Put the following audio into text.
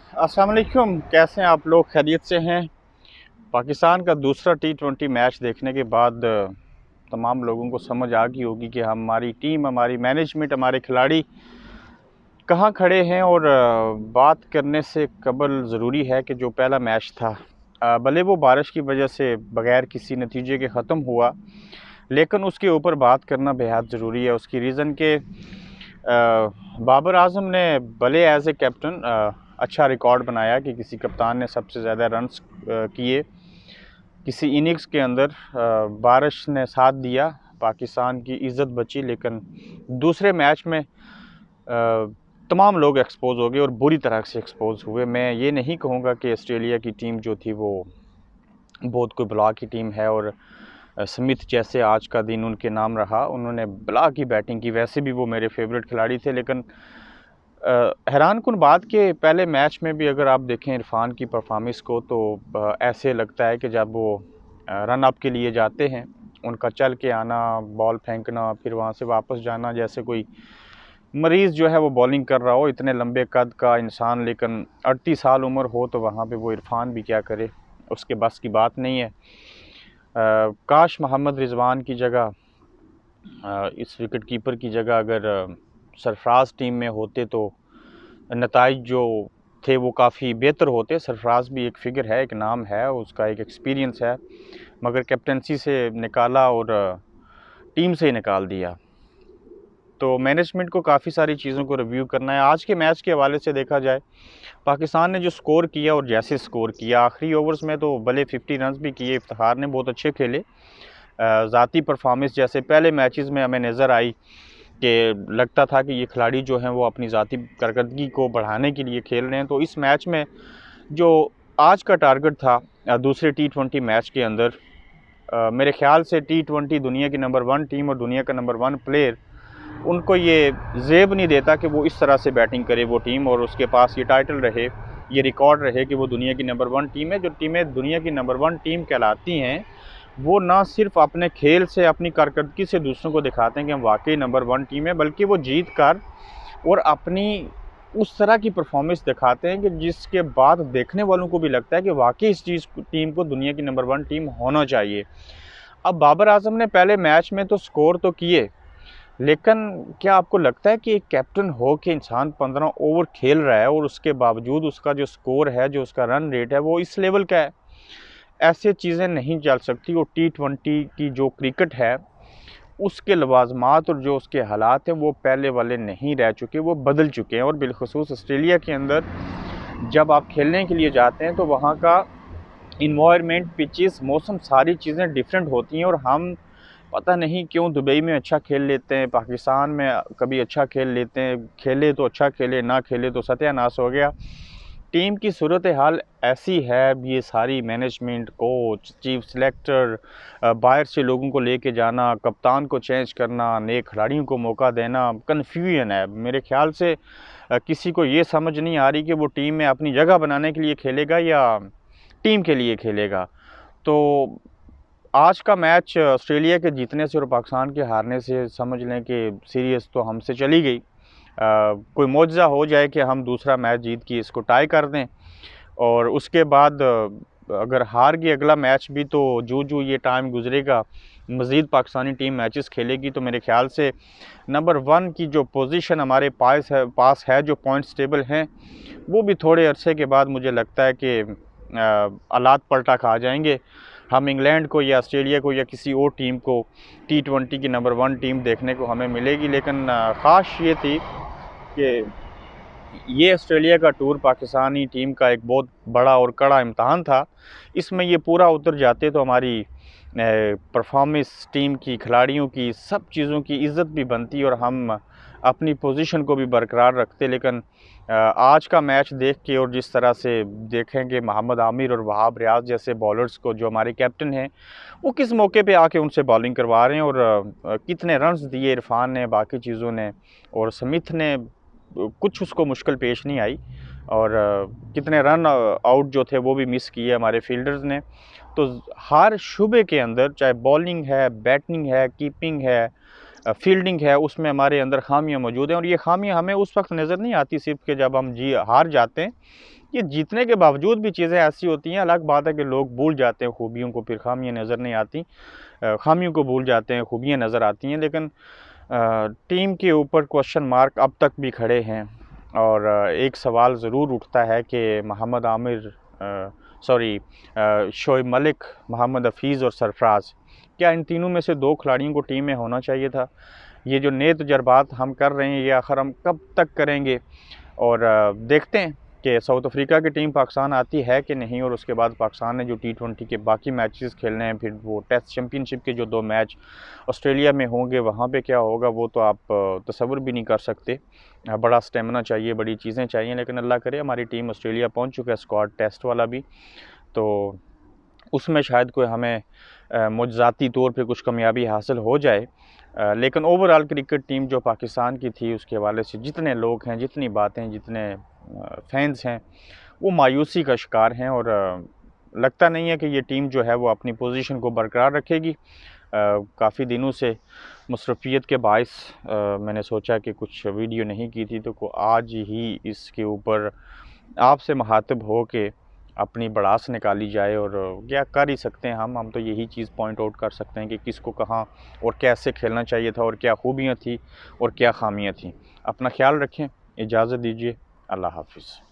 अस्सलाम वालेकुम, कैसे हैं आप लोग? खैरियत से हैं? पाकिस्तान का दूसरा T20 मैच देखने के बाद तमाम लोगों को समझ आ गई होगी कि हमारी टीम, हमारी मैनेजमेंट, हमारे खिलाड़ी कहाँ खड़े हैं। और बात करने से कबल ज़रूरी है कि जो पहला मैच था, भले वो बारिश की वजह से बग़ैर किसी नतीजे के ख़त्म हुआ, लेकिन उसके ऊपर बात करना बेहद ज़रूरी है। उसकी रीज़न के बाबर आज़म ने भले एज़ ए कैप्टन अच्छा रिकॉर्ड बनाया कि किसी कप्तान ने सबसे ज़्यादा रन्स किए किसी इनिंग्स के अंदर। बारिश ने साथ दिया, पाकिस्तान की इज़्ज़त बची, लेकिन दूसरे मैच में तमाम लोग एक्सपोज़ हो गए और बुरी तरह से एक्सपोज़ हुए। मैं ये नहीं कहूँगा कि ऑस्ट्रेलिया की टीम जो थी वो बहुत कोई बला की टीम है, और स्मिथ जैसे आज का दिन उनके नाम रहा, उन्होंने बला की बैटिंग की। वैसे भी वो मेरे फेवरेट खिलाड़ी थे, लेकिन हैरान कुन बात कि पहले मैच में भी अगर आप देखें इरफान की परफॉर्मेंस को, तो ऐसे लगता है कि जब वो रन अप के लिए जाते हैं, उनका चल के आना, बॉल फेंकना, फिर वहाँ से वापस जाना, जैसे कोई मरीज़ जो है वो बॉलिंग कर रहा हो। इतने लंबे कद का इंसान, लेकिन 38 साल उम्र हो तो वहाँ पे वो इरफान भी क्या करे, उसके बस की बात नहीं है। काश मोहम्मद रिजवान की जगह, इस विकेट कीपर की जगह अगर सरफराज टीम में होते तो नताइज जो थे वो काफ़ी बेहतर होते। सरफराज भी एक फ़िगर है, एक नाम है, उसका एक एक्सपीरियंस है, मगर कैप्टनसी से निकाला और टीम से ही निकाल दिया। तो मैनेजमेंट को काफ़ी सारी चीज़ों को रिव्यू करना है। आज के मैच के हवाले से देखा जाए, पाकिस्तान ने जो स्कोर किया और जैसे स्कोर किया आखिरी ओवर्स में, तो भले 50 रन्स भी किए, इफ्तिखार ने बहुत अच्छे खेले। ज़ाती परफॉर्मेंस जैसे पहले मैचेस में हमें नज़र आई कि लगता था कि ये खिलाड़ी जो हैं वो अपनी ज़ाती कारकर्दगी को बढ़ाने के लिए खेल रहे हैं। तो इस मैच में जो आज का टारगेट था दूसरे T20 मैच के अंदर, मेरे ख़्याल से T20 दुनिया की नंबर 1 टीम और दुनिया का नंबर 1 प्लेयर, उनको ये ज़ेब नहीं देता कि वो इस तरह से बैटिंग करे वो टीम, और उसके पास ये टाइटल रहे, ये रिकॉर्ड रहे कि वो दुनिया की नंबर 1 टीम है। जो टीमें दुनिया की नंबर 1 टीम कहलाती हैं, वो ना सिर्फ अपने खेल से, अपनी कारकर्दगी से दूसरों को दिखाते हैं कि हम वाकई नंबर 1 टीम है, बल्कि वो जीत कर और अपनी उस तरह की परफॉर्मेंस दिखाते हैं कि जिसके बाद देखने वालों को भी लगता है कि वाकई इस टीम को दुनिया की नंबर 1 टीम होना चाहिए। अब बाबर आजम ने पहले मैच में तो स्कोर तो किए, लेकिन क्या आपको लगता है कि एक कैप्टन हो के इंसान 15 ओवर खेल रहा है और उसके बावजूद उसका जो स्कोर है, जो उसका रन रेट है, वो इस लेवल का है? ऐसे चीज़ें नहीं चल सकती। और T20 की जो क्रिकेट है, उसके लवाजमात और जो उसके हालात हैं वो पहले वाले नहीं रह चुके, वो बदल चुके हैं। और बिलखसूस ऑस्ट्रेलिया के अंदर जब आप खेलने के लिए जाते हैं तो वहाँ का इन्वायरमेंट, पिचेस, मौसम, सारी चीज़ें डिफरेंट होती हैं। और हम पता नहीं क्यों दुबई में अच्छा खेल लेते हैं, पाकिस्तान में कभी अच्छा खेल लेते हैं, खेले तो अच्छा खेले, ना खेले तो सत्यानाश हो गया। टीम की सूरत हाल ऐसी है, ये सारी मैनेजमेंट, कोच, चीफ सेलेक्टर, बाहर से लोगों को लेके जाना, कप्तान को चेंज करना, नए खिलाड़ियों को मौका देना, कन्फ्यूजन है। मेरे ख्याल से किसी को ये समझ नहीं आ रही कि वो टीम में अपनी जगह बनाने के लिए खेलेगा या टीम के लिए खेलेगा। तो आज का मैच ऑस्ट्रेलिया के जीतने से और पाकिस्तान के हारने से समझ लें कि सीरीज़ तो हमसे चली गई। कोई मौजज़ा हो जाए कि हम दूसरा मैच जीत के इसको टाई कर दें, और उसके बाद अगर हार गई अगला मैच भी, तो जो ये टाइम गुजरेगा, मज़ीद पाकिस्तानी टीम मैचेस खेलेगी, तो मेरे ख़्याल से नंबर 1 की जो पोजीशन हमारे पास है, जो पॉइंट्स टेबल हैं, वो भी थोड़े अरसे के बाद मुझे लगता है कि हालात पलटा खा जाएंगे। हम इंग्लैंड को या ऑस्ट्रेलिया को या किसी और टीम को T20 की नंबर 1 टीम देखने को हमें मिलेगी। लेकिन ख़ास ये थी कि ये ऑस्ट्रेलिया का टूर पाकिस्तानी टीम का एक बहुत बड़ा और कड़ा इम्तहान था। इसमें ये पूरा उतर जाते तो हमारी परफॉर्मेंस, टीम की, खिलाड़ियों की, सब चीज़ों की इज़्ज़त भी बनती और हम अपनी पोजीशन को भी बरकरार रखते। लेकिन आज का मैच देख के और जिस तरह से देखेंगे मोहम्मद आमिर और वहाब रियाज जैसे बॉलर्स को, जो हमारे कैप्टन हैं, वो किस मौके पे आके उनसे बॉलिंग करवा रहे हैं, और कितने रन्स दिए इरफान ने, बाकी चीज़ों ने, और स्मिथ ने कुछ उसको मुश्किल पेश नहीं आई, और कितने रन आउट जो थे वो भी मिस किए हमारे फील्डर्स ने। तो हर शुबे के अंदर, चाहे बॉलिंग है, बैटिंग है, कीपिंग है, फील्डिंग है उसमें हमारे अंदर खामियां मौजूद हैं, और ये खामियां हमें उस वक्त नज़र नहीं आती सिर्फ कि जब हम हार जाते हैं। ये जीतने के बावजूद भी चीज़ें ऐसी होती हैं, अलग बात है कि लोग भूल जाते हैं खूबियों को, फिर खामियां नज़र नहीं आती, खामियों को भूल जाते हैं, खूबियाँ नज़र आती हैं। लेकिन टीम के ऊपर क्वेश्चन मार्क अब तक भी खड़े हैं, और एक सवाल ज़रूर उठता है कि मोहम्मद आमिर शोएब मलिक, मोहम्मद हफीज़ और सरफराज, क्या इन तीनों में से 2 खिलाड़ियों को टीम में होना चाहिए था? ये जो नए तजर्बात हम कर रहे हैं, ये आखिर हम कब तक करेंगे? और देखते हैं कि साउथ अफ्रीका की टीम पाकिस्तान आती है कि नहीं, और उसके बाद पाकिस्तान ने जो T20 के बाकी मैचेस खेलने हैं, फिर वो टेस्ट चैम्पियनशिप के जो 2 मैच ऑस्ट्रेलिया में होंगे, वहाँ पे क्या होगा वो तो आप तसव्वुर भी नहीं कर सकते। बड़ा स्टेमिना चाहिए, बड़ी चीज़ें चाहिए, लेकिन अल्लाह करे हमारी टीम ऑस्ट्रेलिया पहुँच चुका है, स्क्वाड टेस्ट वाला भी, तो उसमें शायद कोई हमें मुआज़ाती तौर पे कुछ कामयाबी हासिल हो जाए। लेकिन ओवरऑल क्रिकेट टीम जो पाकिस्तान की थी, उसके हवाले से जितने लोग हैं, जितनी बातें, जितने फैंस हैं, वो मायूसी का शिकार हैं, और लगता नहीं है कि ये टीम जो है वो अपनी पोजीशन को बरकरार रखेगी। काफ़ी दिनों से मसरूफियत के बायस मैंने सोचा कि कुछ वीडियो नहीं की थी, तो आज ही इसके ऊपर आपसे मुखातिब हो के अपनी भड़ास निकाली जाए। और क्या कर ही सकते हैं हम तो यही चीज़ पॉइंट आउट कर सकते हैं कि किसको कहाँ और कैसे खेलना चाहिए था, और क्या खूबियाँ थी और क्या खामियाँ थी। अपना ख्याल रखें, इजाज़त दीजिए, अल्लाह हाफ़िज़।